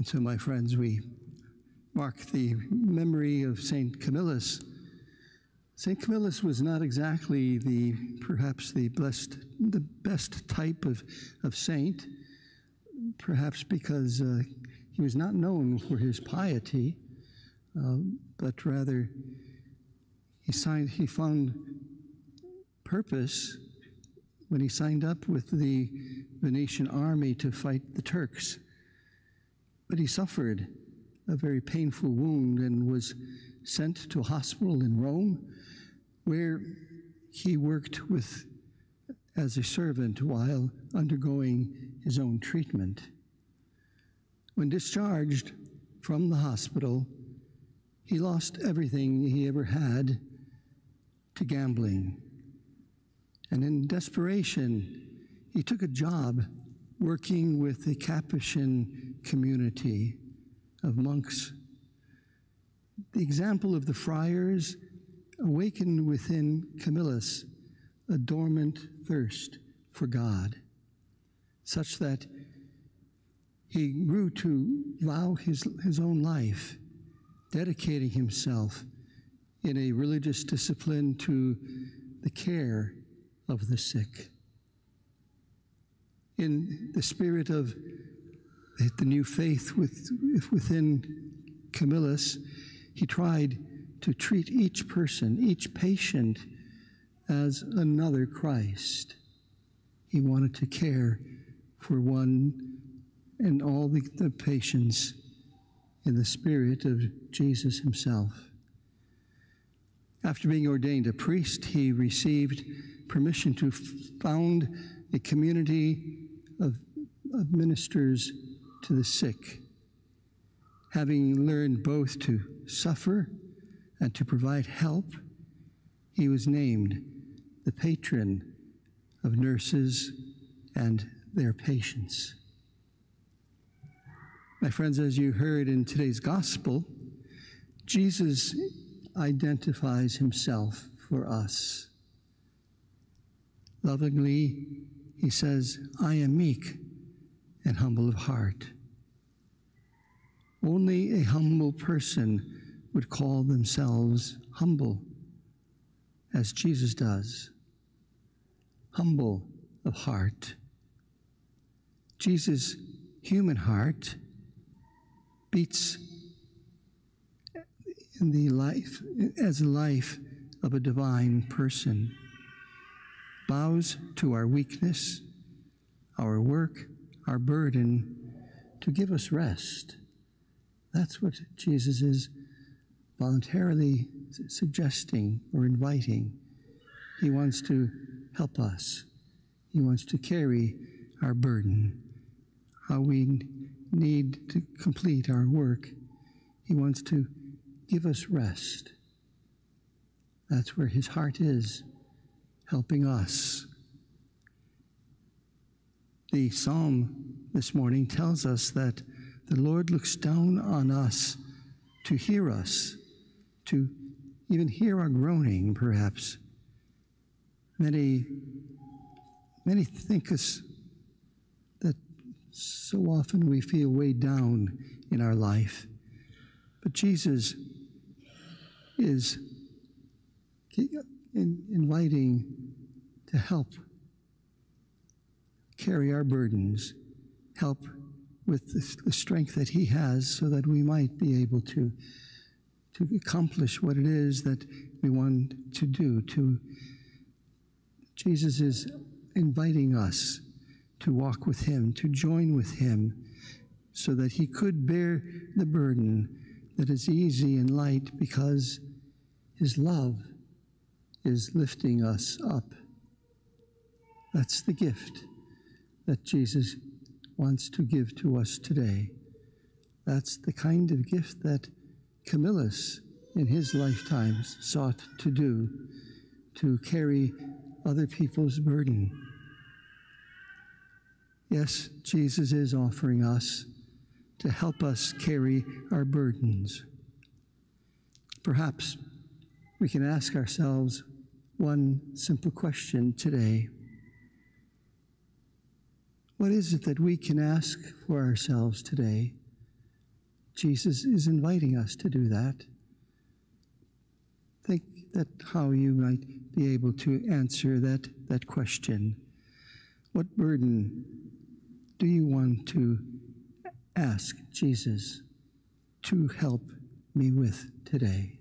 So, my friends, we mark the memory of St. Camillus. St. Camillus was not exactly perhaps the best type of saint, perhaps because he was not known for his piety, but rather he found purpose when he signed up with the Venetian army to fight the Turks. But he suffered a very painful wound and was sent to a hospital in Rome, where he worked as a servant while undergoing his own treatment. When discharged from the hospital, he lost everything he ever had to gambling. And in desperation, he took a job working with the Capuchin community of monks. The example of the friars awakened within Camillus a dormant thirst for God, such that he grew to vow his own life, dedicating himself in a religious discipline to the care of the sick. In the spirit of the new faith within Camillus, he tried to treat each person, each patient, as another Christ. He wanted to care for one and all the patients in the spirit of Jesus himself. After being ordained a priest, he received permission to found a community of ministers to the sick. Having learned both to suffer and to provide help, he was named the patron of nurses and their patients. My friends, as you heard in today's gospel, Jesus identifies himself for us. Lovingly, he says, "I am meek and humble of heart." Only a humble person would call themselves humble, as Jesus does. Humble of heart. Jesus' human heart beats in the life of a divine person, bows to our weakness, our work, our burden, to give us rest. That's what Jesus is voluntarily suggesting or inviting. He wants to help us. He wants to carry our burden, how we need to complete our work. He wants to give us rest. That's where his heart is, helping us. The psalm this morning tells us that the Lord looks down on us to hear us, to even hear our groaning, perhaps. Many think us that so often we feel weighed down in our life. But Jesus is inviting to help carry our burdens, help with the strength that he has so that we might be able to accomplish what it is that we want to do. Jesus is inviting us to walk with him, to join with him, so that he could bear the burden that is easy and light, because his love is lifting us up. That's the gift that Jesus wants to give to us today. That's the kind of gift that Camillus in his lifetimes sought to do, to carry other people's burden. Yes, Jesus is offering us to help us carry our burdens. Perhaps we can ask ourselves one simple question today. What is it that we can ask for ourselves today? Jesus is inviting us to do that. Think that how you might be able to answer that question. What burden do you want to ask Jesus to help me with today?